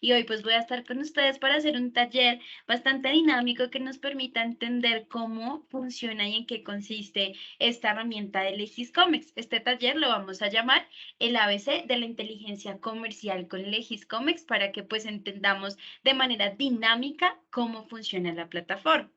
y hoy pues voy a estar con ustedes para hacer un taller bastante dinámico que nos permita entender cómo funciona y en qué consiste esta herramienta de Legiscomex. Este taller lo vamos a llamar el ABC de la inteligencia comercial con Legiscomex para que pues entendamos de manera dinámica cómo funciona la plataforma.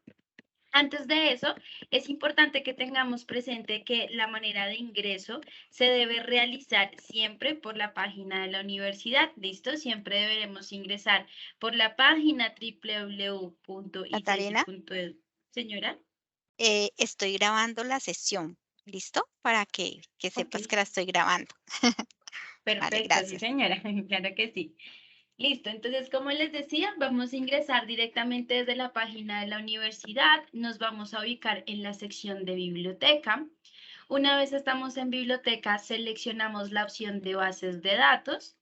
Antes de eso, es importante que tengamos presente que la manera de ingreso se debe realizar siempre por la página de la universidad. ¿Listo? Siempre deberemos ingresar por la página Catarina, www.icesi.edu. Señora, estoy grabando la sesión, ¿listo? Para que ok, sepas que la estoy grabando. Vale, perfecto, sí, gracias. señora, claro que sí. Listo, entonces, como les decía, vamos a ingresar directamente desde la página de la universidad. Nos vamos a ubicar en la sección de biblioteca. Una vez estamos en biblioteca, seleccionamos la opción de bases de datos.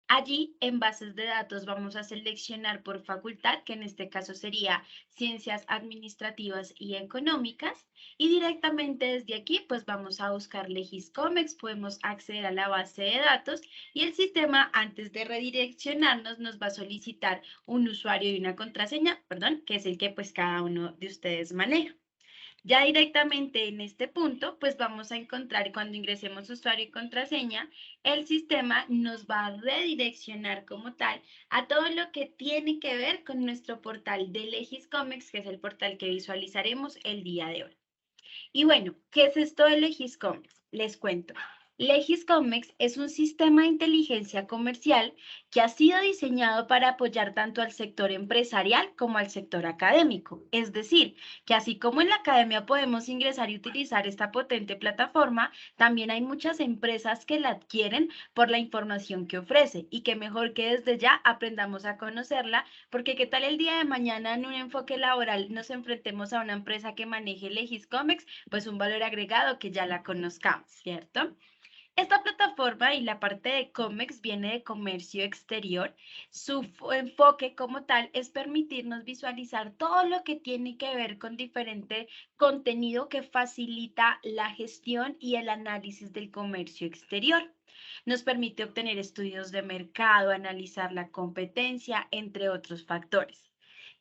Allí, en bases de datos, vamos a seleccionar por facultad, que en este caso sería Ciencias Administrativas y Económicas, y directamente desde aquí, pues vamos a buscar Legiscomex, podemos acceder a la base de datos y el sistema, antes de redireccionarnos, nos va a solicitar un usuario y una contraseña, perdón, que es el que pues cada uno de ustedes maneja. Ya directamente en este punto, pues vamos a encontrar cuando ingresemos usuario y contraseña, el sistema nos va a redireccionar como tal a todo lo que tiene que ver con nuestro portal de Legiscomex, que es el portal que visualizaremos el día de hoy. Y bueno, ¿qué es esto de Legiscomex? Les cuento. Legiscomex es un sistema de inteligencia comercial que ha sido diseñado para apoyar tanto al sector empresarial como al sector académico. Es decir, que así como en la academia podemos ingresar y utilizar esta potente plataforma, también hay muchas empresas que la adquieren por la información que ofrece y que mejor que desde ya aprendamos a conocerla, porque qué tal el día de mañana en un enfoque laboral nos enfrentemos a una empresa que maneje Legiscomex, pues un valor agregado que ya la conozcamos, ¿cierto? Esta plataforma y la parte de COMEX viene de comercio exterior. Su enfoque como tal es permitirnos visualizar todo lo que tiene que ver con diferente contenido que facilita la gestión y el análisis del comercio exterior. Nos permite obtener estudios de mercado, analizar la competencia, entre otros factores.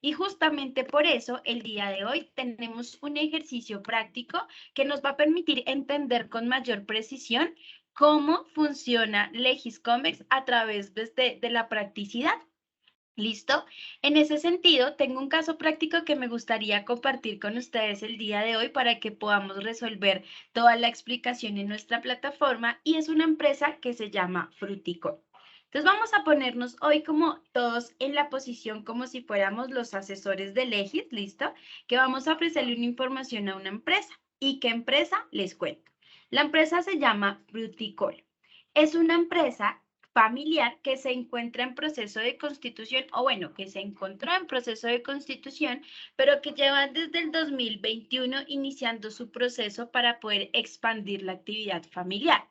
Y justamente por eso, el día de hoy tenemos un ejercicio práctico que nos va a permitir entender con mayor precisión cómo funciona Legiscomex a través de la practicidad. ¿Listo? En ese sentido, tengo un caso práctico que me gustaría compartir con ustedes el día de hoy para que podamos resolver toda la explicación en nuestra plataforma y es una empresa que se llama Fruticol. Entonces vamos a ponernos hoy como todos en la posición como si fuéramos los asesores de Legis, ¿listo? Que vamos a ofrecerle una información a una empresa. ¿Y qué empresa? Les cuento. La empresa se llama Fruticol. Es una empresa familiar que se encuentra en proceso de constitución, o bueno, que se encontró en proceso de constitución, pero que lleva desde el 2021 iniciando su proceso para poder expandir la actividad familiar.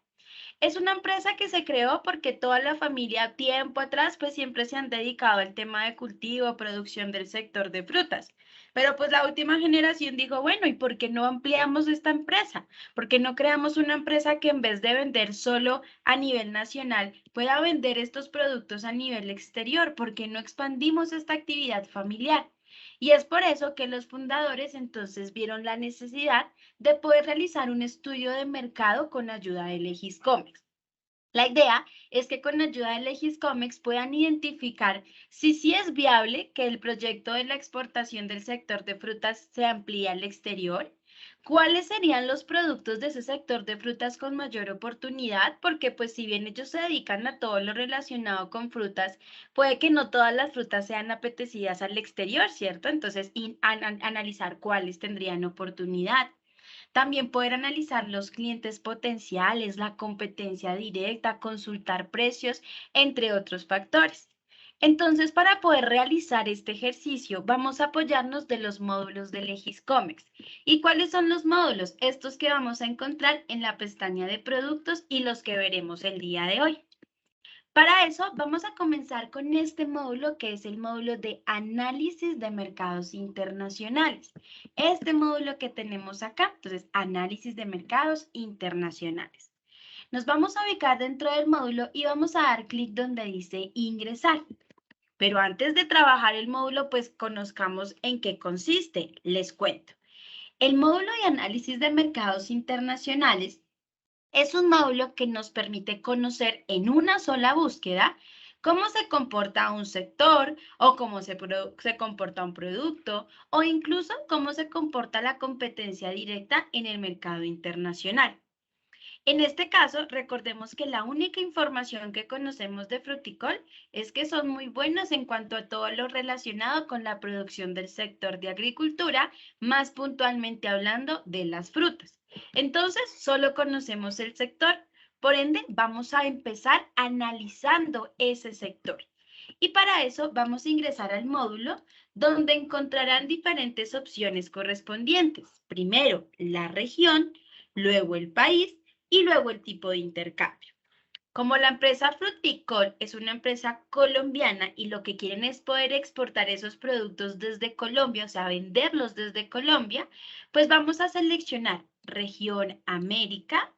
Es una empresa que se creó porque toda la familia tiempo atrás pues siempre se han dedicado al tema de cultivo, producción del sector de frutas. Pero pues la última generación dijo, bueno, ¿y por qué no ampliamos esta empresa? ¿Por qué no creamos una empresa que en vez de vender solo a nivel nacional pueda vender estos productos a nivel exterior? ¿Por qué no expandimos esta actividad familiar? Y es por eso que los fundadores entonces vieron la necesidad de poder realizar un estudio de mercado con ayuda de Legiscomex. La idea es que con ayuda de Legiscomex puedan identificar si sí es viable que el proyecto de la exportación del sector de frutas se amplíe al exterior, cuáles serían los productos de ese sector de frutas con mayor oportunidad, porque pues si bien ellos se dedican a todo lo relacionado con frutas, puede que no todas las frutas sean apetecidas al exterior, ¿cierto? Entonces, analizar cuáles tendrían oportunidad. También poder analizar los clientes potenciales, la competencia directa, consultar precios, entre otros factores. Entonces, para poder realizar este ejercicio, vamos a apoyarnos de los módulos de Legiscomex. ¿Y cuáles son los módulos? Estos que vamos a encontrar en la pestaña de productos y los que veremos el día de hoy. Para eso vamos a comenzar con este módulo que es el módulo de análisis de mercados internacionales. Este módulo que tenemos acá, entonces análisis de mercados internacionales. Nos vamos a ubicar dentro del módulo y vamos a dar clic donde dice ingresar. Pero antes de trabajar el módulo, pues conozcamos en qué consiste. Les cuento. El módulo de análisis de mercados internacionales es un módulo que nos permite conocer en una sola búsqueda cómo se comporta un sector o cómo se comporta un producto o incluso cómo se comporta la competencia directa en el mercado internacional. En este caso, recordemos que la única información que conocemos de Fruticol es que son muy buenos en cuanto a todo lo relacionado con la producción del sector de agricultura, más puntualmente hablando de las frutas. Entonces, solo conocemos el sector, por ende, vamos a empezar analizando ese sector. Y para eso vamos a ingresar al módulo donde encontrarán diferentes opciones correspondientes. Primero, la región, luego el país y luego el tipo de intercambio. Como la empresa Fruticol es una empresa colombiana y lo que quieren es poder exportar esos productos desde Colombia, o sea, venderlos desde Colombia, pues vamos a seleccionar región América,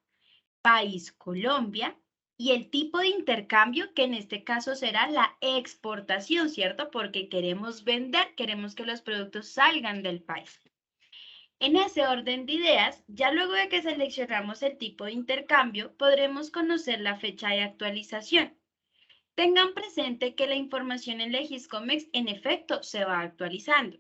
país Colombia y el tipo de intercambio, que en este caso será la exportación, ¿cierto? Porque queremos vender, queremos que los productos salgan del país. En ese orden de ideas, ya luego de que seleccionamos el tipo de intercambio, podremos conocer la fecha de actualización. Tengan presente que la información en Legiscomex en efecto se va actualizando,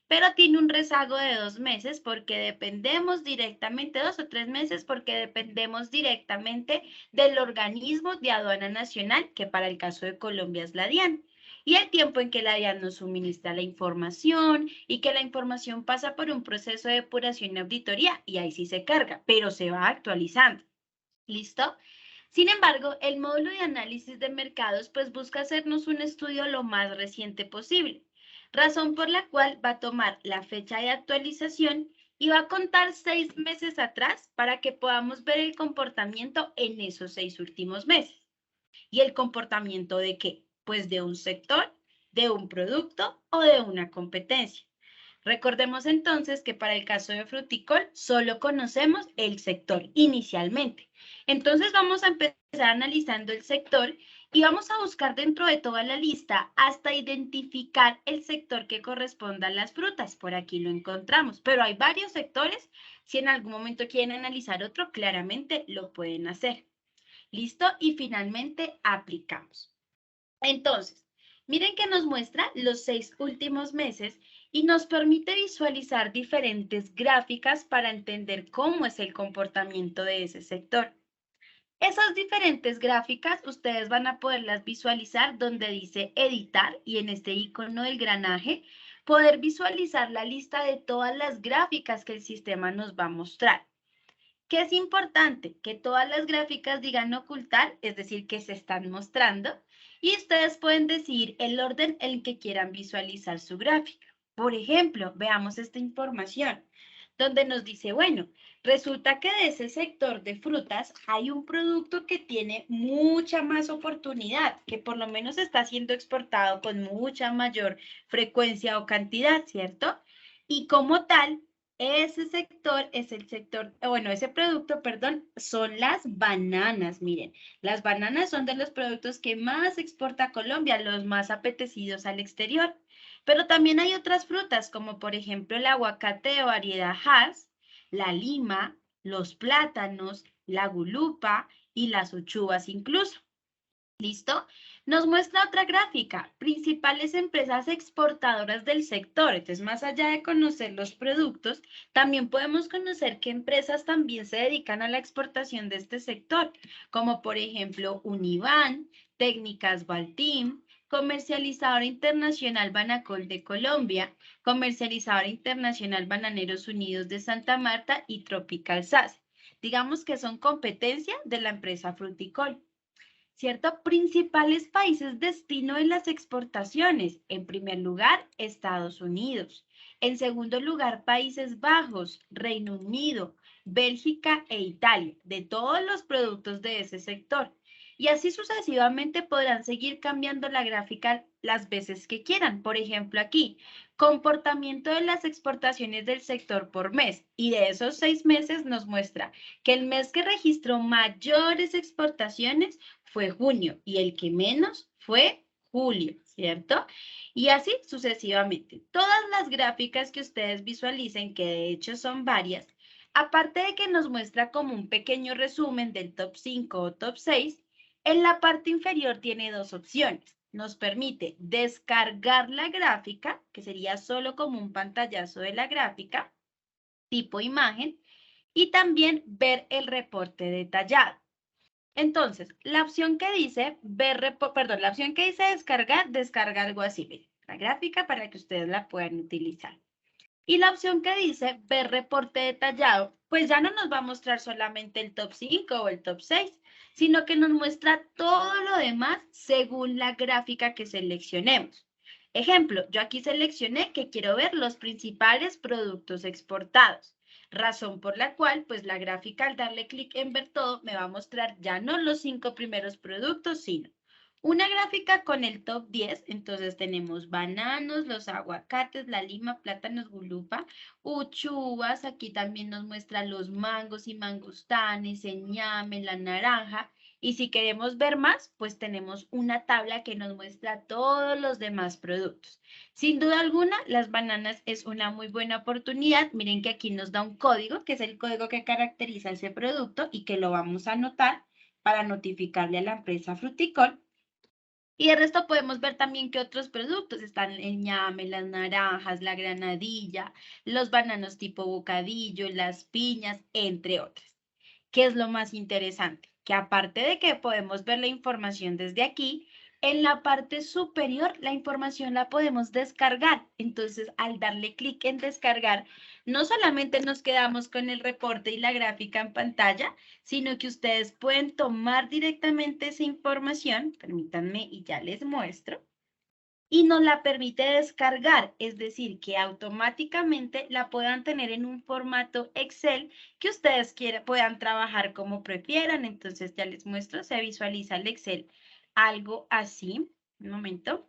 pero tiene un rezago de 2 meses porque dependemos directamente, 2 o 3 meses porque dependemos directamente del organismo de aduana nacional, que para el caso de Colombia es la DIAN, y el tiempo en que la DIAN nos suministra la información y que la información pasa por un proceso de depuración y auditoría, y ahí sí se carga, pero se va actualizando. ¿Listo? Sin embargo, el módulo de análisis de mercados pues busca hacernos un estudio lo más reciente posible, razón por la cual va a tomar la fecha de actualización y va a contar 6 meses atrás para que podamos ver el comportamiento en esos 6 últimos meses. ¿Y el comportamiento de qué? Pues de un sector, de un producto o de una competencia. Recordemos entonces que para el caso de Fruticol solo conocemos el sector inicialmente. Entonces vamos a empezar analizando el sector y vamos a buscar dentro de toda la lista hasta identificar el sector que corresponda a las frutas. Por aquí lo encontramos, pero hay varios sectores. Si en algún momento quieren analizar otro, claramente lo pueden hacer. ¿Listo? Y finalmente aplicamos. Entonces, miren que nos muestra los 6 últimos meses y nos permite visualizar diferentes gráficas para entender cómo es el comportamiento de ese sector. Esas diferentes gráficas ustedes van a poderlas visualizar donde dice editar y en este icono del granaje poder visualizar la lista de todas las gráficas que el sistema nos va a mostrar. ¿Qué es importante? Que todas las gráficas digan ocultar, es decir, que se están mostrando, y ustedes pueden decidir el orden en el que quieran visualizar su gráfica. Por ejemplo, veamos esta información, donde nos dice, bueno, resulta que de ese sector de frutas hay un producto que tiene mucha más oportunidad, que por lo menos está siendo exportado con mucha mayor frecuencia o cantidad, ¿cierto? Y como tal, ese sector es el sector, bueno, ese producto, perdón, son las bananas. Miren, las bananas son de los productos que más exporta Colombia, los más apetecidos al exterior. Pero también hay otras frutas, como por ejemplo el aguacate de variedad Hass, la lima, los plátanos, la gulupa y las uchuvas incluso. ¿Listo? Nos muestra otra gráfica, principales empresas exportadoras del sector. Entonces, más allá de conocer los productos, también podemos conocer qué empresas también se dedican a la exportación de este sector, como por ejemplo Univan, Técnicas Baltim, Comercializadora Internacional Banacol de Colombia, Comercializadora Internacional Bananeros Unidos de Santa Marta y Tropical SAS. Digamos que son competencia de la empresa Fruticol. ¿Cierto? Principales países destino de las exportaciones. En primer lugar, Estados Unidos. En segundo lugar, Países Bajos, Reino Unido, Bélgica e Italia, de todos los productos de ese sector. Y así sucesivamente podrán seguir cambiando la gráfica las veces que quieran. Por ejemplo, aquí, comportamiento de las exportaciones del sector por mes. Y de esos 6 meses nos muestra que el mes que registró mayores exportaciones fue junio y el que menos fue julio, ¿cierto? Y así sucesivamente. Todas las gráficas que ustedes visualicen, que de hecho son varias, aparte de que nos muestra como un pequeño resumen del top 5 o top 6, en la parte inferior tiene dos opciones. Nos permite descargar la gráfica, que sería solo como un pantallazo de la gráfica, tipo imagen, y también ver el reporte detallado. Entonces, la opción que dice la opción que dice descargar, descarga algo así, miren, la gráfica para que ustedes la puedan utilizar. Y la opción que dice ver reporte detallado, pues ya no nos va a mostrar solamente el top 5 o el top 6, sino que nos muestra todo lo demás según la gráfica que seleccionemos. Ejemplo, yo aquí seleccioné que quiero ver los principales productos exportados, razón por la cual, pues la gráfica al darle clic en ver todo me va a mostrar ya no los 5 primeros productos, sino una gráfica con el top 10, entonces tenemos bananos, los aguacates, la lima, plátanos, gulupa, uchuvas, aquí también nos muestra los mangos y mangustanes, el ñame, la naranja, y si queremos ver más, pues tenemos una tabla que nos muestra todos los demás productos. Sin duda alguna, las bananas es una muy buena oportunidad. Miren que aquí nos da un código, que es el código que caracteriza ese producto y que lo vamos a anotar para notificarle a la empresa Fruticol. Y de resto podemos ver también que otros productos están el ñame, las naranjas, la granadilla, los bananos tipo bocadillo, las piñas, entre otras. ¿Qué es lo más interesante? Que aparte de que podemos ver la información desde aquí, en la parte superior la información la podemos descargar. Entonces, al darle clic en descargar, no solamente nos quedamos con el reporte y la gráfica en pantalla, sino que ustedes pueden tomar directamente esa información, permítanme y ya les muestro, y nos la permite descargar, es decir, que automáticamente la puedan tener en un formato Excel que ustedes puedan trabajar como prefieran. Entonces ya les muestro, se visualiza el Excel algo así. Un momento.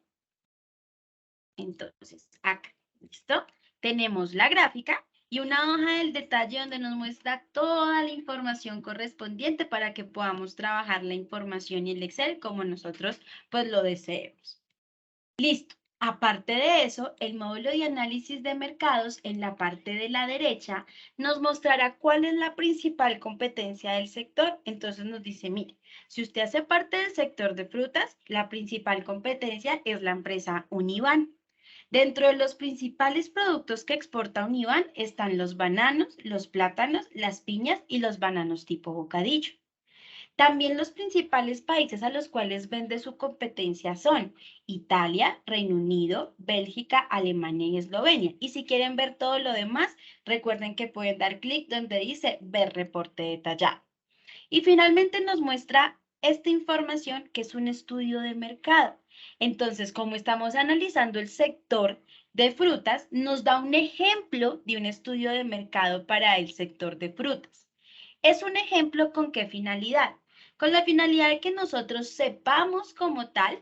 Entonces, acá, ¿listo? Tenemos la gráfica y una hoja del detalle donde nos muestra toda la información correspondiente para que podamos trabajar la información y el Excel como nosotros pues lo deseemos. Listo. Aparte de eso, el módulo de análisis de mercados en la parte de la derecha nos mostrará cuál es la principal competencia del sector. Entonces nos dice, mire, si usted hace parte del sector de frutas, la principal competencia es la empresa Univan. Dentro de los principales productos que exporta Univan están los bananos, los plátanos, las piñas y los bananos tipo bocadillo. También los principales países a los cuales vende su competencia son Italia, Reino Unido, Bélgica, Alemania y Eslovenia. Y si quieren ver todo lo demás, recuerden que pueden dar clic donde dice ver reporte detallado. Y finalmente nos muestra esta información que es un estudio de mercado. Entonces, como estamos analizando el sector de frutas, nos da un ejemplo de un estudio de mercado para el sector de frutas. Es un ejemplo con qué finalidad. Con la finalidad de que nosotros sepamos como tal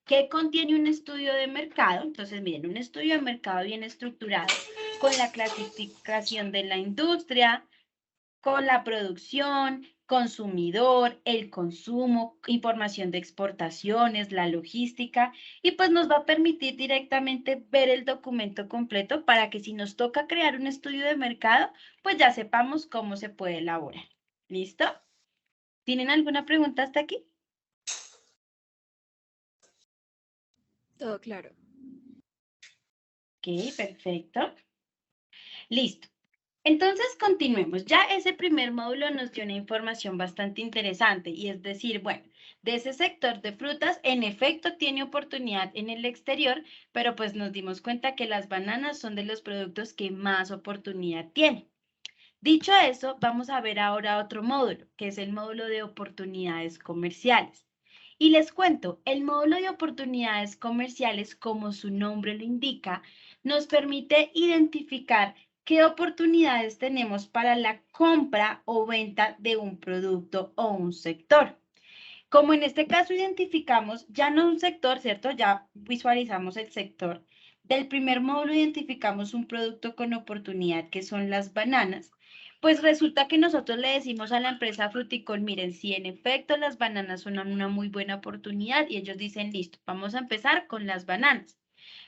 qué contiene un estudio de mercado. Entonces, miren, un estudio de mercado bien estructurado con la clasificación de la industria, con la producción, consumidor, el consumo, información de exportaciones, la logística, y pues nos va a permitir directamente ver el documento completo para que si nos toca crear un estudio de mercado, pues ya sepamos cómo se puede elaborar. ¿Listo? ¿Tienen alguna pregunta hasta aquí? Todo claro. Ok, perfecto. Listo. Entonces, continuemos. Ya ese primer módulo nos dio una información bastante interesante y es decir, bueno, de ese sector de frutas, en efecto tiene oportunidad en el exterior, pero pues nos dimos cuenta que las bananas son de los productos que más oportunidad tienen. Dicho eso, vamos a ver ahora otro módulo, que es el módulo de oportunidades comerciales. Y les cuento, el módulo de oportunidades comerciales, como su nombre lo indica, nos permite identificar qué oportunidades tenemos para la compra o venta de un producto o un sector. Como en este caso identificamos ya no un sector, ¿cierto? Ya visualizamos el sector. Del primer módulo identificamos un producto con oportunidad que son las bananas. Pues resulta que nosotros le decimos a la empresa Fruticol, miren, si en efecto las bananas son una muy buena oportunidad y ellos dicen, listo, vamos a empezar con las bananas.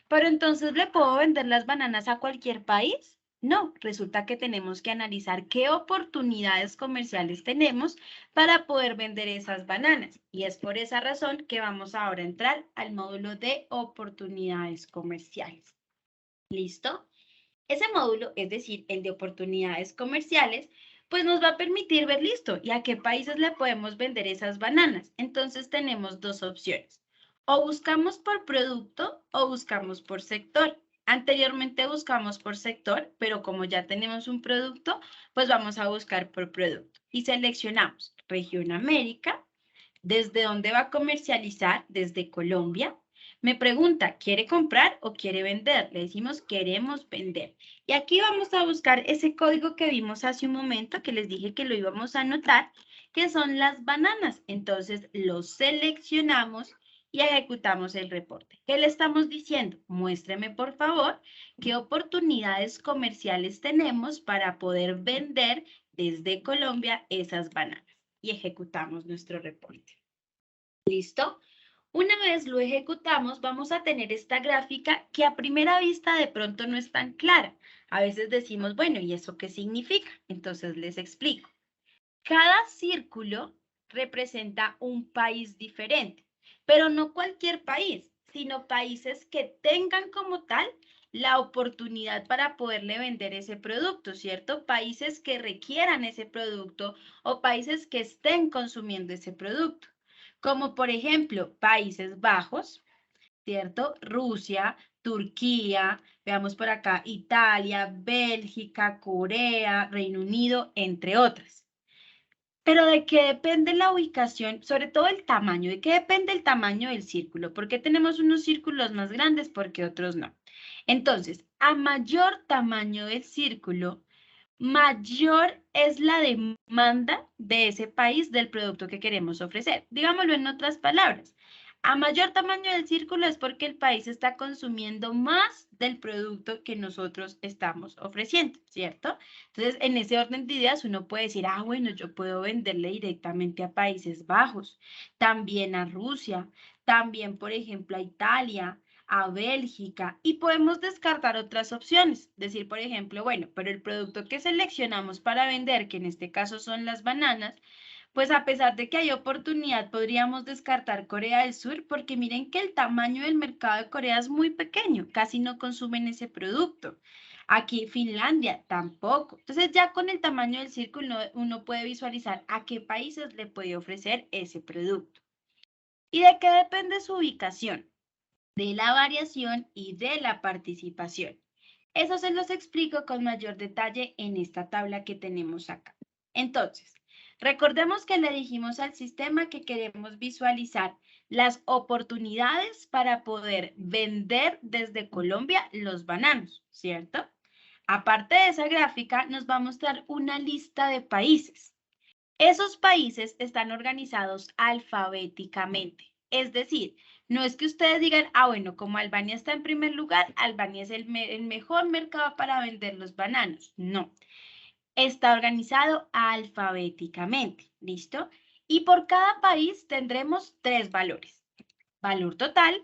Pero entonces, ¿le puedo vender las bananas a cualquier país? No, resulta que tenemos que analizar qué oportunidades comerciales tenemos para poder vender esas bananas. Y es por esa razón que vamos ahora a entrar al módulo de oportunidades comerciales. ¿Listo? Ese módulo, es decir, el de oportunidades comerciales, pues nos va a permitir ver, listo, y a qué países le podemos vender esas bananas. Entonces tenemos dos opciones. O buscamos por producto o buscamos por sector. Anteriormente buscamos por sector, pero como ya tenemos un producto, pues vamos a buscar por producto. Y seleccionamos región América, desde dónde va a comercializar, desde Colombia. Me pregunta, ¿quiere comprar o quiere vender? Le decimos, queremos vender. Y aquí vamos a buscar ese código que vimos hace un momento, que les dije que lo íbamos a anotar, que son las bananas. Entonces, lo seleccionamos y ejecutamos el reporte. ¿Qué le estamos diciendo? Muéstreme, por favor, qué oportunidades comerciales tenemos para poder vender desde Colombia esas bananas. Y ejecutamos nuestro reporte. ¿Listo? Una vez lo ejecutamos, vamos a tener esta gráfica que a primera vista de pronto no es tan clara. A veces decimos, bueno, ¿y eso qué significa? Entonces les explico. Cada círculo representa un país diferente, pero no cualquier país, sino países que tengan como tal la oportunidad para poderle vender ese producto, ¿cierto? Países que requieran ese producto o países que estén consumiendo ese producto, como por ejemplo Países Bajos, ¿cierto? Rusia, Turquía, veamos por acá, Italia, Bélgica, Corea, Reino Unido, entre otras. Pero ¿de qué depende la ubicación? Sobre todo el tamaño. ¿De qué depende el tamaño del círculo? ¿Por qué tenemos unos círculos más grandes? ¿Por qué otros no? Entonces, a mayor tamaño del círculo, mayor es la demanda de ese país del producto que queremos ofrecer. Digámoslo en otras palabras. A mayor tamaño del círculo es porque el país está consumiendo más del producto que nosotros estamos ofreciendo, ¿cierto? Entonces, en ese orden de ideas, uno puede decir, ah, bueno, yo puedo venderle directamente a Países Bajos, también a Rusia, también, por ejemplo, a Italia, a Bélgica, y podemos descartar otras opciones. Decir, por ejemplo, bueno, pero el producto que seleccionamos para vender, que en este caso son las bananas, pues a pesar de que hay oportunidad, podríamos descartar Corea del Sur porque miren que el tamaño del mercado de Corea es muy pequeño, casi no consumen ese producto. Aquí Finlandia tampoco. Entonces ya con el tamaño del círculo uno puede visualizar a qué países le puede ofrecer ese producto. ¿Y de qué depende su ubicación? De la variación y de la participación. Eso se los explico con mayor detalle en esta tabla que tenemos acá. Entonces, recordemos que le dijimos al sistema que queremos visualizar las oportunidades para poder vender desde Colombia los bananos, ¿cierto? Aparte de esa gráfica, nos va a mostrar una lista de países. Esos países están organizados alfabéticamente. Es decir, no es que ustedes digan, ah, bueno, como Albania está en primer lugar, Albania es el mejor mercado para vender los bananos. No, está organizado alfabéticamente, ¿listo? Y por cada país tendremos tres valores. Valor total,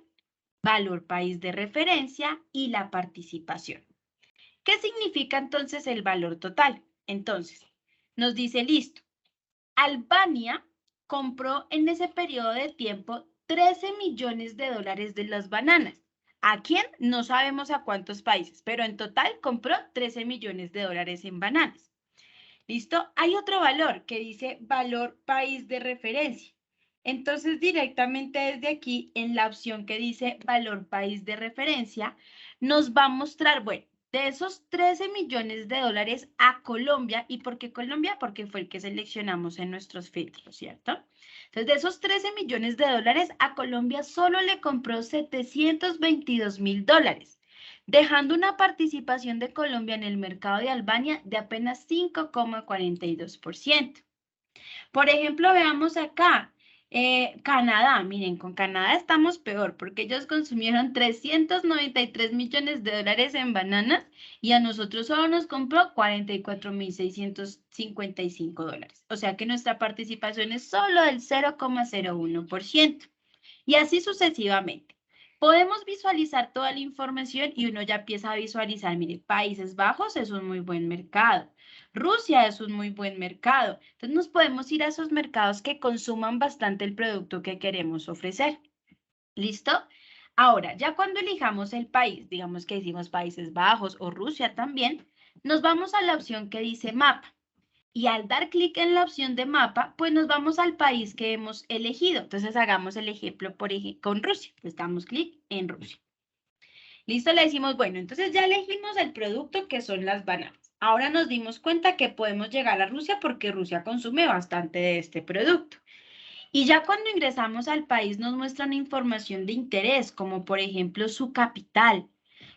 valor país de referencia y la participación. ¿Qué significa entonces el valor total? Entonces, nos dice, listo, Albania compró en ese periodo de tiempo 13 millones de dólares de las bananas. ¿A quién? No sabemos a cuántos países, pero en total compró 13 millones de dólares en bananas. ¿Listo? Hay otro valor que dice valor país de referencia. Entonces, directamente desde aquí, en la opción que dice valor país de referencia, nos va a mostrar, bueno, de esos 13 millones de dólares a Colombia. ¿Y por qué Colombia? Porque fue el que seleccionamos en nuestros filtros, ¿cierto? Entonces, de esos 13 millones de dólares, a Colombia solo le compró 722.000 dólares, dejando una participación de Colombia en el mercado de Albania de apenas 5,42%. Por ejemplo, veamos acá, Canadá, miren, con Canadá estamos peor porque ellos consumieron 393 millones de dólares en bananas y a nosotros solo nos compró 44.655 dólares. O sea que nuestra participación es solo del 0,01%. Y así sucesivamente. Podemos visualizar toda la información y uno ya empieza a visualizar, mire, Países Bajos es un muy buen mercado. Rusia es un muy buen mercado. Entonces nos podemos ir a esos mercados que consuman bastante el producto que queremos ofrecer. ¿Listo? Ahora, ya cuando elijamos el país, digamos que decimos Países Bajos o Rusia también, nos vamos a la opción que dice mapa. Y al dar clic en la opción de mapa, pues nos vamos al país que hemos elegido. Entonces hagamos el ejemplo con Rusia. Pues damos clic en Rusia. Listo, le decimos, bueno, entonces ya elegimos el producto que son las bananas. Ahora nos dimos cuenta que podemos llegar a Rusia porque Rusia consume bastante de este producto. Y ya cuando ingresamos al país nos muestran información de interés, como por ejemplo su capital,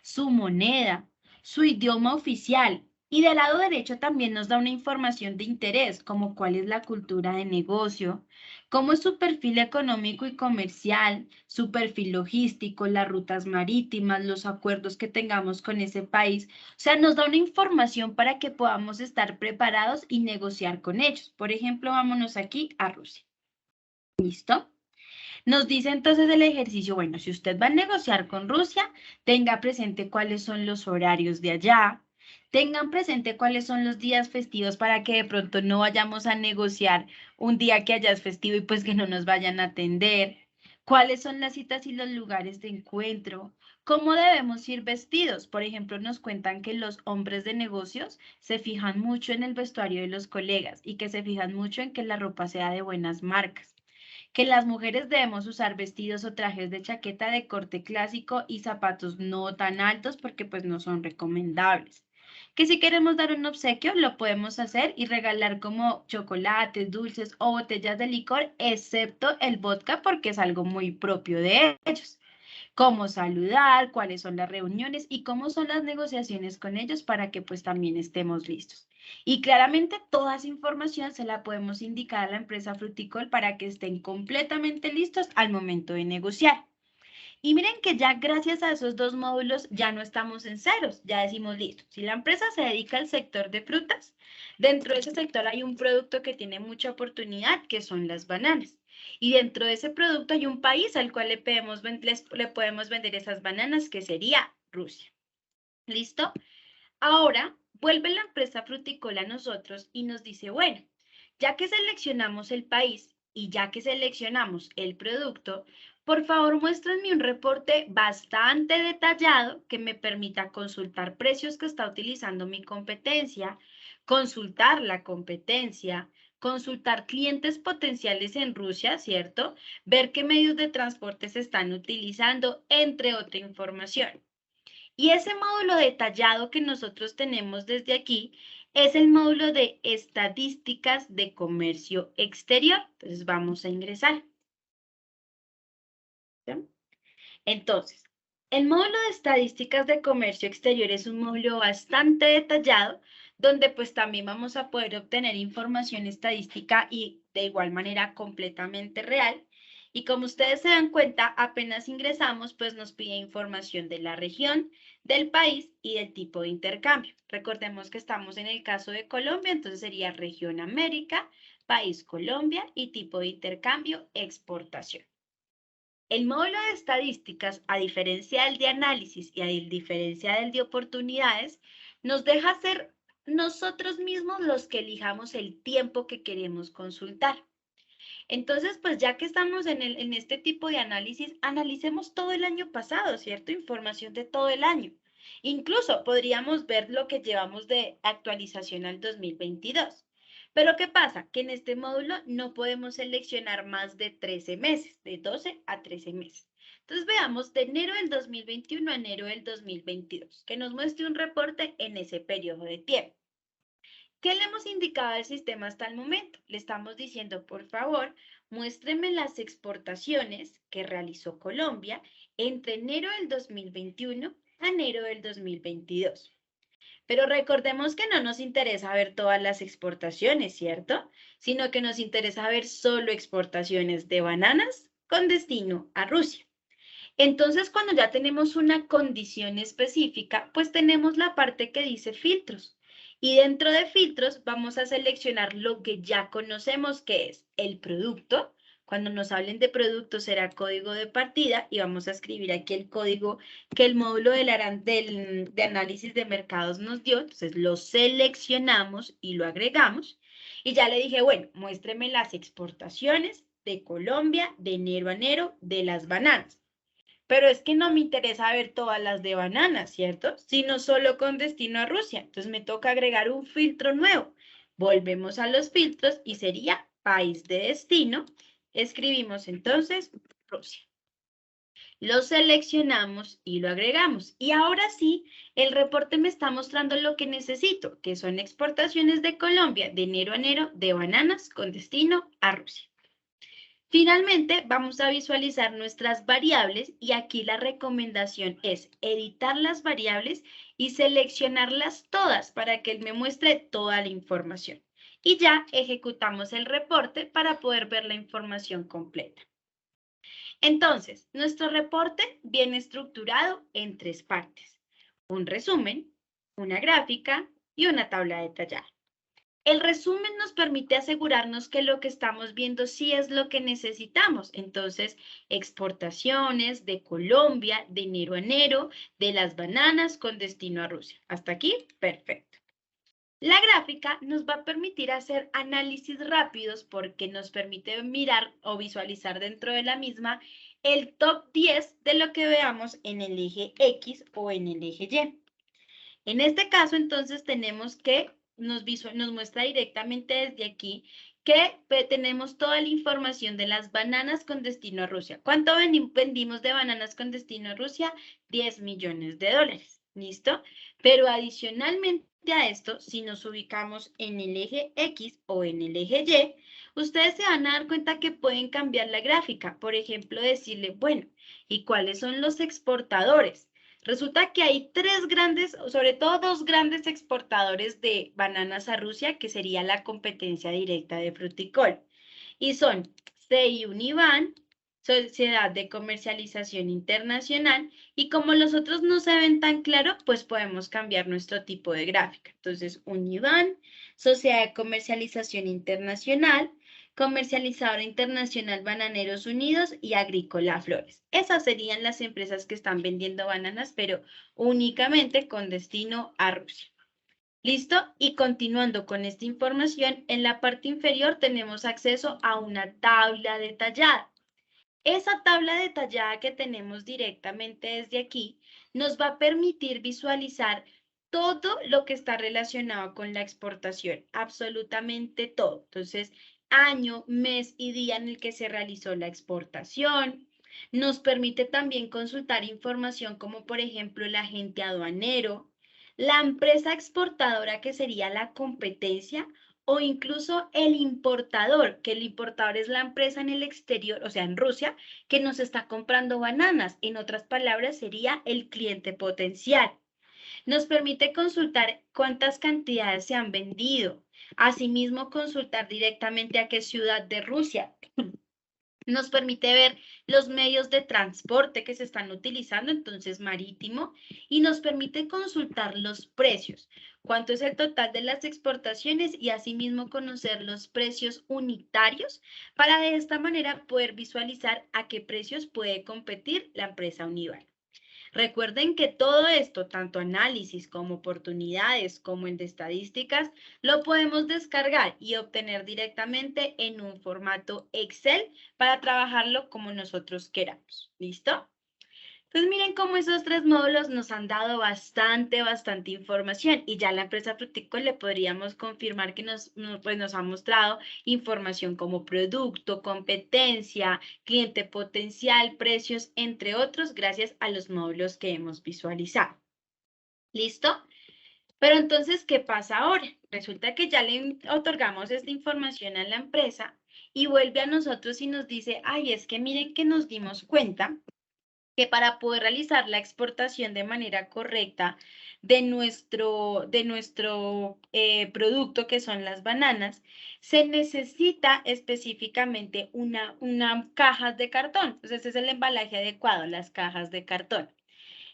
su moneda, su idioma oficial. Y del lado derecho también nos da una información de interés, como cuál es la cultura de negocio, cómo es su perfil económico y comercial, su perfil logístico, las rutas marítimas, los acuerdos que tengamos con ese país. O sea, nos da una información para que podamos estar preparados y negociar con ellos. Por ejemplo, vámonos aquí a Rusia. ¿Listo? Nos dice entonces el ejercicio, bueno, si usted va a negociar con Rusia, tenga presente cuáles son los horarios de allá, tengan presente cuáles son los días festivos para que de pronto no vayamos a negociar un día que haya es festivo y pues que no nos vayan a atender, cuáles son las citas y los lugares de encuentro, cómo debemos ir vestidos. Por ejemplo, nos cuentan que los hombres de negocios se fijan mucho en el vestuario de los colegas y que se fijan mucho en que la ropa sea de buenas marcas, que las mujeres debemos usar vestidos o trajes de chaqueta de corte clásico y zapatos no tan altos porque pues no son recomendables. Que si queremos dar un obsequio lo podemos hacer y regalar como chocolates, dulces o botellas de licor, excepto el vodka porque es algo muy propio de ellos. Cómo saludar, cuáles son las reuniones y cómo son las negociaciones con ellos para que pues también estemos listos. Y claramente toda esa información se la podemos indicar a la empresa Fruticol para que estén completamente listos al momento de negociar. Y miren que ya gracias a esos dos módulos ya no estamos en ceros, ya decimos listo. Si la empresa se dedica al sector de frutas, dentro de ese sector hay un producto que tiene mucha oportunidad, que son las bananas. Y dentro de ese producto hay un país al cual le podemos vender esas bananas, que sería Rusia. ¿Listo? Ahora vuelve la empresa Fruticola a nosotros y nos dice, bueno, ya que seleccionamos el país y ya que seleccionamos el producto, por favor muéstrenme un reporte bastante detallado que me permita consultar precios que está utilizando mi competencia, consultar la competencia, consultar clientes potenciales en Rusia, ¿cierto? Ver qué medios de transporte se están utilizando, entre otra información. Y ese módulo detallado que nosotros tenemos desde aquí es el módulo de estadísticas de comercio exterior. Entonces vamos a ingresar. ¿Sí? Entonces, el módulo de estadísticas de comercio exterior es un módulo bastante detallado donde pues también vamos a poder obtener información estadística y de igual manera completamente real. Y como ustedes se dan cuenta, apenas ingresamos, pues nos pide información de la región, del país y del tipo de intercambio. Recordemos que estamos en el caso de Colombia, entonces sería región América, país Colombia y tipo de intercambio exportación. El módulo de estadísticas, a diferencia del de análisis y a diferencia del de oportunidades, nos deja ser nosotros mismos los que elijamos el tiempo que queremos consultar. Entonces, pues ya que estamos en este tipo de análisis, analicemos todo el año pasado, ¿cierto? Información de todo el año. Incluso podríamos ver lo que llevamos de actualización al 2022. Pero ¿qué pasa? Que en este módulo no podemos seleccionar más de 13 meses, de 12 a 13 meses. Entonces veamos de enero del 2021 a enero del 2022, que nos muestre un reporte en ese periodo de tiempo. ¿Qué le hemos indicado al sistema hasta el momento? Le estamos diciendo, por favor, muéstreme las exportaciones que realizó Colombia entre enero del 2021 a enero del 2022. Pero recordemos que no nos interesa ver todas las exportaciones, ¿cierto? Sino que nos interesa ver solo exportaciones de bananas con destino a Rusia. Entonces, cuando ya tenemos una condición específica, pues tenemos la parte que dice filtros. Y dentro de filtros vamos a seleccionar lo que ya conocemos que es el producto. Cuando nos hablen de producto será código de partida y vamos a escribir aquí el código que el módulo de análisis de mercados nos dio. Entonces lo seleccionamos y lo agregamos. Y ya le dije, bueno, muéstreme las exportaciones de Colombia de enero a enero de las bananas. Pero es que no me interesa ver todas las de bananas, ¿cierto? Sino solo con destino a Rusia. Entonces me toca agregar un filtro nuevo. Volvemos a los filtros y sería país de destino. Escribimos entonces Rusia. Lo seleccionamos y lo agregamos. Y ahora sí, el reporte me está mostrando lo que necesito, que son exportaciones de Colombia de enero a enero de bananas con destino a Rusia. Finalmente, vamos a visualizar nuestras variables y aquí la recomendación es editar las variables y seleccionarlas todas para que él me muestre toda la información. Y ya ejecutamos el reporte para poder ver la información completa. Entonces, nuestro reporte viene estructurado en 3 partes: un resumen, una gráfica y una tabla detallada. El resumen nos permite asegurarnos que lo que estamos viendo sí es lo que necesitamos. Entonces, exportaciones de Colombia de enero a enero, de las bananas con destino a Rusia. Hasta aquí, perfecto. La gráfica nos va a permitir hacer análisis rápidos porque nos permite mirar o visualizar dentro de la misma el top 10 de lo que veamos en el eje X o en el eje Y. En este caso, entonces, tenemos que nos muestra directamente desde aquí que tenemos toda la información de las bananas con destino a Rusia. ¿Cuánto vendimos de bananas con destino a Rusia? 10 millones de dólares. ¿Listo? Pero adicionalmente a esto, si nos ubicamos en el eje X o en el eje Y, ustedes se van a dar cuenta que pueden cambiar la gráfica. Por ejemplo, decirle, bueno, ¿y cuáles son los exportadores? Resulta que hay 3 grandes, sobre todo 2 grandes exportadores de bananas a Rusia, que sería la competencia directa de Fruticol. Y son CI Univan, Sociedad de Comercialización Internacional, y como los otros no se ven tan claro, pues podemos cambiar nuestro tipo de gráfica. Entonces, Univan, Sociedad de Comercialización Internacional, Comercializadora Internacional Bananeros Unidos y Agrícola Flores. Esas serían las empresas que están vendiendo bananas, pero únicamente con destino a Rusia. ¿Listo? Y continuando con esta información, en la parte inferior tenemos acceso a una tabla detallada. Esa tabla detallada que tenemos directamente desde aquí nos va a permitir visualizar todo lo que está relacionado con la exportación, absolutamente todo. Entonces, año, mes y día en el que se realizó la exportación. Nos permite también consultar información como, por ejemplo, el agente aduanero, la empresa exportadora, que sería la competencia, o incluso el importador, que el importador es la empresa en el exterior, o sea, en Rusia, que nos está comprando bananas. En otras palabras, sería el cliente potencial. Nos permite consultar cuántas cantidades se han vendido. Asimismo, consultar directamente a qué ciudad de Rusia. Nos permite ver los medios de transporte que se están utilizando, entonces marítimo, y nos permite consultar los precios, cuánto es el total de las exportaciones y asimismo conocer los precios unitarios para de esta manera poder visualizar a qué precios puede competir la empresa Univan. Recuerden que todo esto, tanto análisis como oportunidades, como el de estadísticas, lo podemos descargar y obtener directamente en un formato Excel para trabajarlo como nosotros queramos. ¿Listo? Entonces miren cómo esos 3 módulos nos han dado bastante información y ya la empresa Fruticol le podríamos confirmar que nos ha mostrado información como producto, competencia, cliente potencial, precios, entre otros, gracias a los módulos que hemos visualizado. ¿Listo? Pero entonces, ¿qué pasa ahora? Resulta que ya le otorgamos esta información a la empresa y vuelve a nosotros y nos dice, ay, es que miren que nos dimos cuenta que para poder realizar la exportación de manera correcta de nuestro producto, que son las bananas, se necesita específicamente una caja de cartón. Entonces, este es el embalaje adecuado, las cajas de cartón.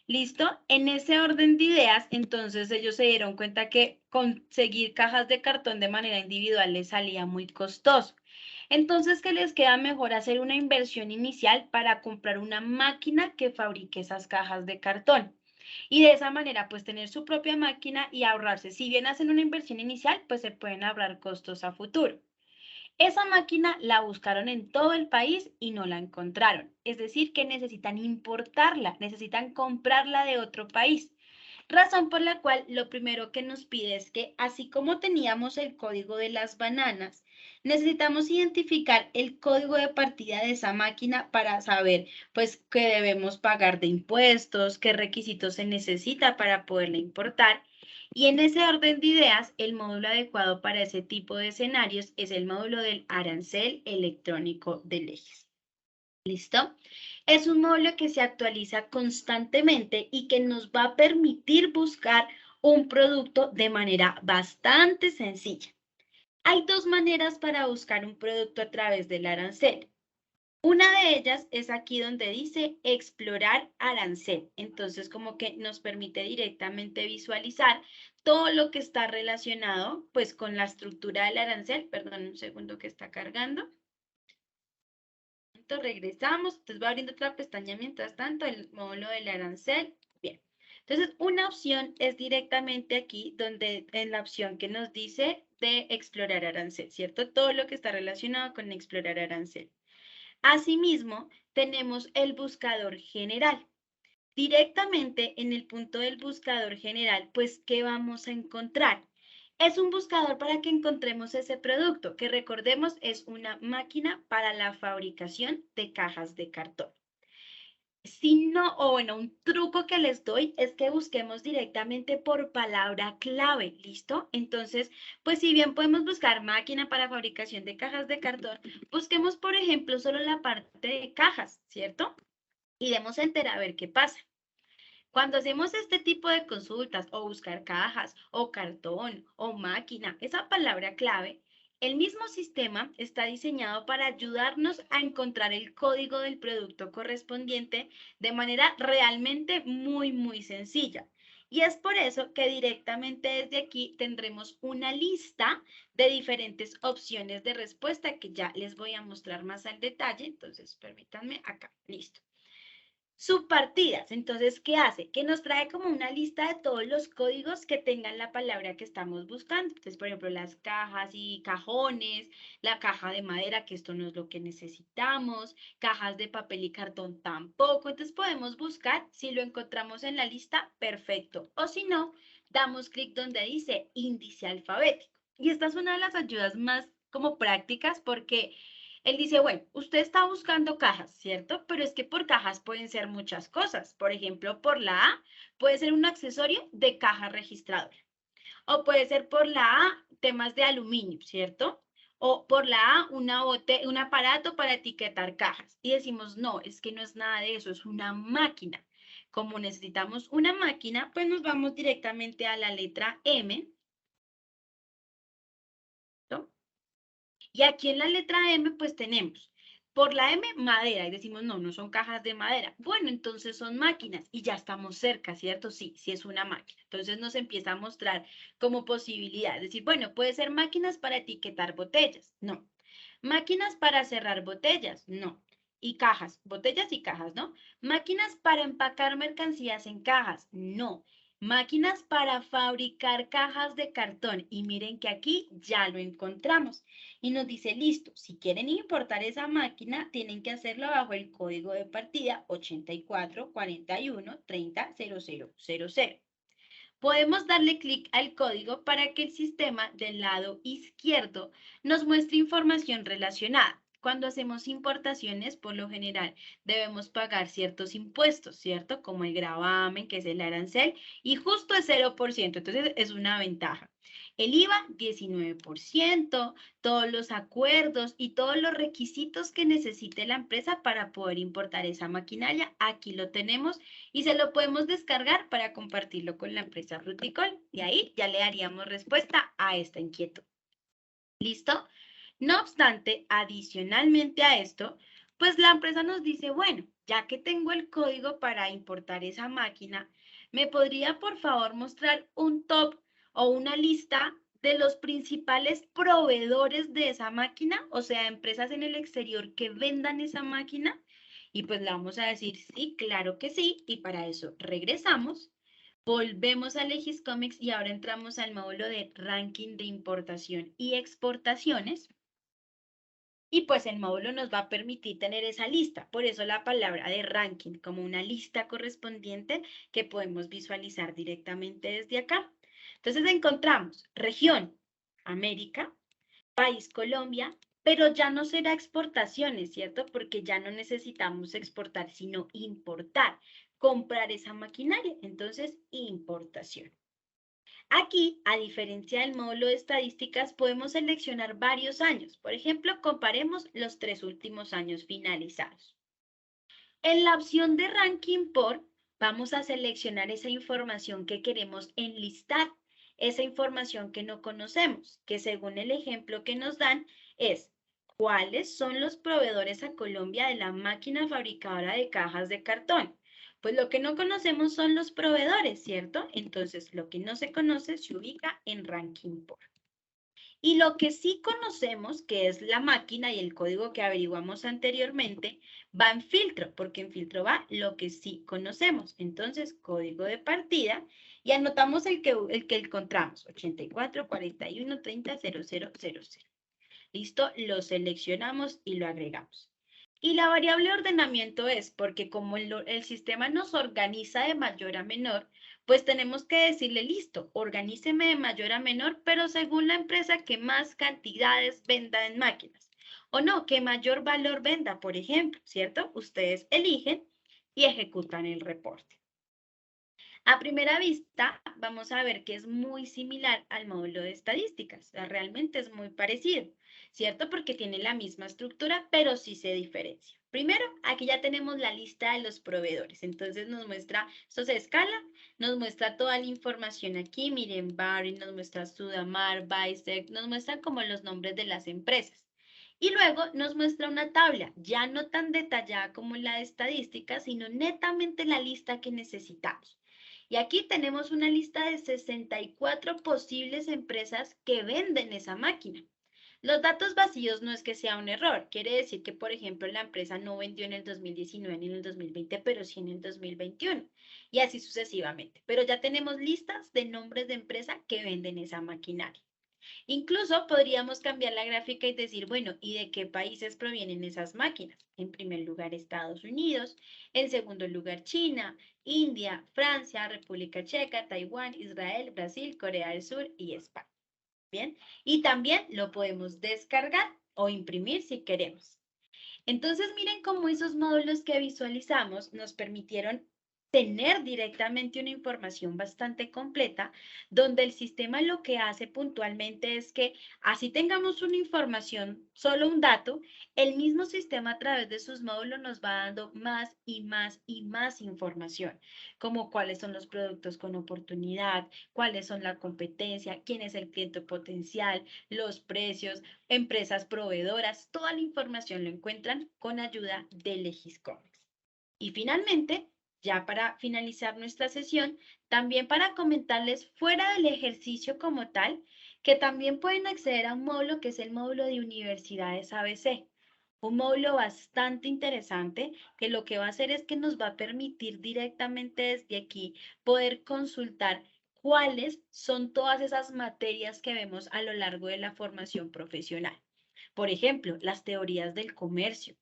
¿Listo? En ese orden de ideas, entonces ellos se dieron cuenta que conseguir cajas de cartón de manera individual les salía muy costoso. Entonces, ¿qué les queda mejor? Hacer una inversión inicial para comprar una máquina que fabrique esas cajas de cartón. Y de esa manera, pues tener su propia máquina y ahorrarse. Si bien hacen una inversión inicial, pues se pueden ahorrar costos a futuro. Esa máquina la buscaron en todo el país y no la encontraron. Es decir, que necesitan importarla, necesitan comprarla de otro país. Razón por la cual lo primero que nos pide es que, así como teníamos el código de las bananas, necesitamos identificar el código de partida de esa máquina para saber, pues, qué debemos pagar de impuestos, qué requisitos se necesita para poderla importar. Y en ese orden de ideas, el módulo adecuado para ese tipo de escenarios es el módulo del arancel electrónico de leyes. ¿Listo? Es un módulo que se actualiza constantemente y que nos va a permitir buscar un producto de manera bastante sencilla. Hay dos maneras para buscar un producto a través del arancel. Una de ellas es aquí donde dice explorar arancel. Entonces, como que nos permite directamente visualizar todo lo que está relacionado pues con la estructura del arancel. Perdón, un segundo que está cargando. Regresamos, entonces voy abriendo otra pestaña mientras tanto, el módulo del arancel. Bien, entonces una opción es directamente aquí, donde en la opción que nos dice de explorar arancel, ¿cierto? Todo lo que está relacionado con explorar arancel. Asimismo, tenemos el buscador general. Directamente en el punto del buscador general, pues, ¿qué vamos a encontrar? Es un buscador para que encontremos ese producto, que recordemos es una máquina para la fabricación de cajas de cartón. Si no, o bueno, un truco que les doy es que busquemos directamente por palabra clave, ¿listo? Entonces, pues si bien podemos buscar máquina para fabricación de cajas de cartón, busquemos, por ejemplo, solo la parte de cajas, ¿cierto? Y demos enter a ver qué pasa. Cuando hacemos este tipo de consultas o buscar cajas o cartón o máquina, esa palabra clave, el mismo sistema está diseñado para ayudarnos a encontrar el código del producto correspondiente de manera realmente muy sencilla. Y es por eso que directamente desde aquí tendremos una lista de diferentes opciones de respuesta que ya les voy a mostrar más al detalle. Entonces, permítanme acá, listo. Subpartidas, entonces, ¿qué hace? Que nos trae como una lista de todos los códigos que tengan la palabra que estamos buscando. Entonces, por ejemplo, las cajas y cajones, la caja de madera, que esto no es lo que necesitamos, cajas de papel y cartón tampoco. Entonces, podemos buscar, si lo encontramos en la lista, perfecto. O si no, damos clic donde dice índice alfabético. Y esta es una de las ayudas más como prácticas porque él dice, bueno, usted está buscando cajas, ¿cierto? Pero es que por cajas pueden ser muchas cosas. Por ejemplo, por la A puede ser un accesorio de caja registradora. O puede ser por la A temas de aluminio, ¿cierto? O por la A un aparato para etiquetar cajas. Y decimos, no, es que no es nada de eso, es una máquina. Como necesitamos una máquina, pues nos vamos directamente a la letra M. ¿No? Y aquí en la letra M, pues tenemos, por la M, madera. Y decimos, no, no son cajas de madera. Bueno, entonces son máquinas. Y ya estamos cerca, ¿cierto? Sí, sí es una máquina. Entonces nos empieza a mostrar como posibilidad. Es decir, bueno, puede ser máquinas para etiquetar botellas. No. Máquinas para cerrar botellas. No. Y cajas, botellas y cajas, ¿no? Máquinas para empacar mercancías en cajas. No. Máquinas para fabricar cajas de cartón. Y miren que aquí ya lo encontramos. Y nos dice, listo, si quieren importar esa máquina, tienen que hacerlo bajo el código de partida 8441300000. Podemos darle clic al código para que el sistema del lado izquierdo nos muestre información relacionada. cuando hacemos importaciones, por lo general, debemos pagar ciertos impuestos, ¿cierto? Como el gravamen, que es el arancel, y justo es 0%, entonces es una ventaja. El IVA, 19%, todos los acuerdos y todos los requisitos que necesite la empresa para poder importar esa maquinaria, aquí lo tenemos y se lo podemos descargar para compartirlo con la empresa Fruticol. Y ahí ya le daríamos respuesta a esta inquietud. ¿Listo? No obstante, adicionalmente a esto, pues la empresa nos dice, bueno, ya que tengo el código para importar esa máquina, ¿me podría por favor mostrar un top o una lista de los principales proveedores de esa máquina? O sea, empresas en el exterior que vendan esa máquina. Y pues le vamos a decir, sí, claro que sí. Y para eso regresamos. Volvemos a Legiscomics y ahora entramos al módulo de ranking de importación y exportaciones. Y pues el módulo nos va a permitir tener esa lista. Por eso la palabra de ranking, como una lista correspondiente que podemos visualizar directamente desde acá. Entonces encontramos región, América, país Colombia, pero ya no será exportaciones, ¿cierto? Porque ya no necesitamos exportar, sino importar, comprar esa maquinaria. Entonces, importación. Aquí, a diferencia del módulo de estadísticas, podemos seleccionar varios años. Por ejemplo, comparemos los 3 últimos años finalizados. En la opción de ranking por, vamos a seleccionar esa información que queremos enlistar, esa información que no conocemos, que según el ejemplo que nos dan es ¿cuáles son los proveedores a Colombia de la máquina fabricadora de cajas de cartón? Pues lo que no conocemos son los proveedores, ¿cierto? Entonces, lo que no se conoce se ubica en ranking por. Y lo que sí conocemos, que es la máquina y el código que averiguamos anteriormente, va en filtro, porque en filtro va lo que sí conocemos. Entonces, código de partida, y anotamos el que encontramos, 84 41 30 0000. ¿Listo? Lo seleccionamos y lo agregamos. Y la variable ordenamiento es porque como el sistema nos organiza de mayor a menor, pues tenemos que decirle, listo, organíceme de mayor a menor, pero según la empresa que más cantidades venda en máquinas. O no, que mayor valor venda, por ejemplo, ¿cierto? Ustedes eligen y ejecutan el reporte. A primera vista, vamos a ver que es muy similar al módulo de estadísticas. O sea, realmente es muy parecido, ¿cierto? Porque tiene la misma estructura, pero sí se diferencia. Primero, aquí ya tenemos la lista de los proveedores. Entonces nos muestra, esto se escala, nos muestra toda la información aquí. Miren, Barry, nos muestra Sudamar, Bisec, nos muestran como los nombres de las empresas. Y luego nos muestra una tabla, ya no tan detallada como la de estadísticas, sino netamente la lista que necesitamos. Y aquí tenemos una lista de 64 posibles empresas que venden esa máquina. Los datos vacíos no es que sea un error, quiere decir que, por ejemplo, la empresa no vendió en el 2019 ni en el 2020, pero sí en el 2021, y así sucesivamente. Pero ya tenemos listas de nombres de empresa que venden esa maquinaria. Incluso podríamos cambiar la gráfica y decir, bueno, ¿y de qué países provienen esas máquinas? En primer lugar, Estados Unidos, en segundo lugar, China, India, Francia, República Checa, Taiwán, Israel, Brasil, Corea del Sur y España. Bien, y también lo podemos descargar o imprimir si queremos. Entonces, miren cómo esos módulos que visualizamos nos permitieron tener directamente una información bastante completa, donde el sistema lo que hace puntualmente es que así tengamos una información, solo un dato, el mismo sistema a través de sus módulos nos va dando más y más y más información, como cuáles son los productos con oportunidad, cuáles son la competencia, quién es el cliente potencial, los precios, empresas proveedoras, toda la información lo encuentran con ayuda de Legiscomics. Y finalmente, ya para finalizar nuestra sesión, también para comentarles fuera del ejercicio como tal, que también pueden acceder a un módulo que es el módulo de universidades ABC. Un módulo bastante interesante que lo que va a hacer es que nos va a permitir directamente desde aquí poder consultar cuáles son todas esas materias que vemos a lo largo de la formación profesional. Por ejemplo, las teorías del comercio,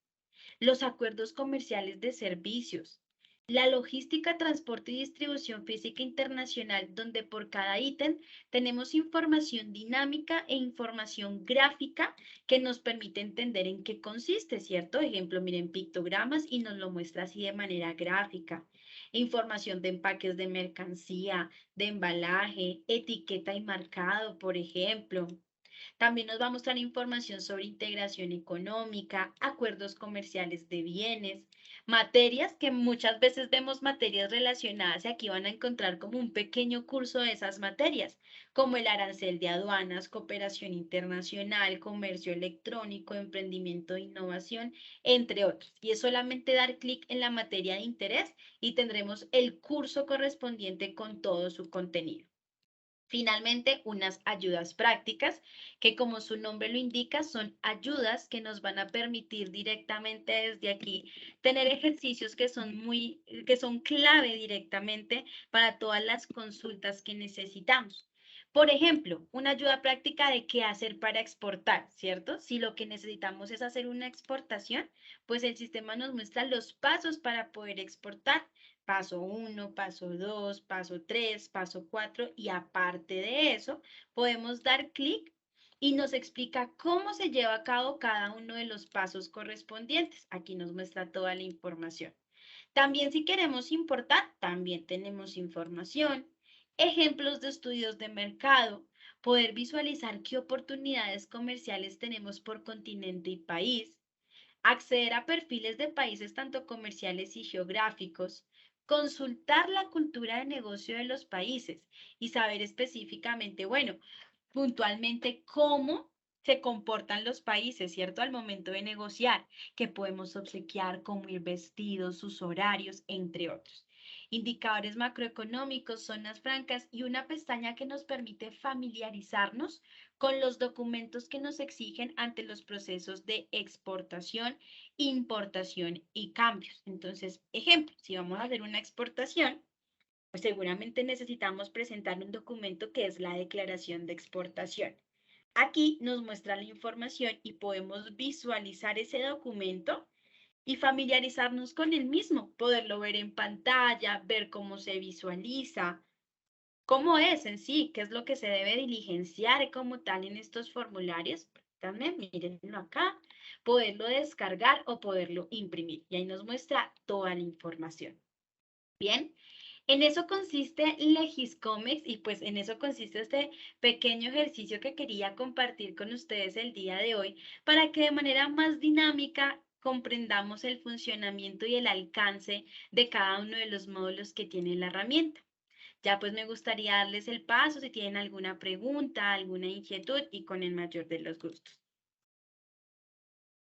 los acuerdos comerciales de servicios, La logística, transporte y distribución física internacional, donde por cada ítem tenemos información dinámica e información gráfica que nos permite entender en qué consiste, ¿cierto? Ejemplo, miren, pictogramas y nos lo muestra así de manera gráfica. Información de empaques de mercancía, de embalaje, etiqueta y marcado, por ejemplo. También nos va a mostrar información sobre integración económica, acuerdos comerciales de bienes, materias que muchas veces vemos materias relacionadas y aquí van a encontrar como un pequeño curso de esas materias, como el arancel de aduanas, cooperación internacional, comercio electrónico, emprendimiento e innovación, entre otros. Y es solamente dar clic en la materia de interés y tendremos el curso correspondiente con todo su contenido. Finalmente, unas ayudas prácticas, que como su nombre lo indica, son ayudas que nos van a permitir directamente desde aquí tener ejercicios que son clave directamente para todas las consultas que necesitamos. Por ejemplo, una ayuda práctica de qué hacer para exportar, ¿cierto? Si lo que necesitamos es hacer una exportación, pues el sistema nos muestra los pasos para poder exportar. Paso 1, paso 2, paso 3, paso 4 y aparte de eso podemos dar clic y nos explica cómo se lleva a cabo cada uno de los pasos correspondientes. Aquí nos muestra toda la información. También si queremos importar, también tenemos información, ejemplos de estudios de mercado, poder visualizar qué oportunidades comerciales tenemos por continente y país, acceder a perfiles de países tanto comerciales y geográficos, consultar la cultura de negocio de los países y saber específicamente, bueno, puntualmente cómo se comportan los países, ¿cierto? Al momento de negociar, qué podemos obsequiar, cómo ir vestidos, sus horarios, entre otros. Indicadores macroeconómicos, zonas francas y una pestaña que nos permite familiarizarnos con los documentos que nos exigen ante los procesos de exportación, importación y cambios. Entonces, ejemplo, si vamos a hacer una exportación, pues seguramente necesitamos presentar un documento que es la declaración de exportación. Aquí nos muestra la información y podemos visualizar ese documento y familiarizarnos con el mismo, poderlo ver en pantalla, ver cómo se visualiza, cómo es en sí, qué es lo que se debe diligenciar como tal en estos formularios. También mírenlo acá, poderlo descargar o poderlo imprimir. Y ahí nos muestra toda la información. Bien, en eso consiste Legiscomex y pues en eso consiste este pequeño ejercicio que quería compartir con ustedes el día de hoy para que de manera más dinámica comprendamos el funcionamiento y el alcance de cada uno de los módulos que tiene la herramienta. Ya pues me gustaría darles el paso si tienen alguna pregunta, alguna inquietud y con el mayor de los gustos.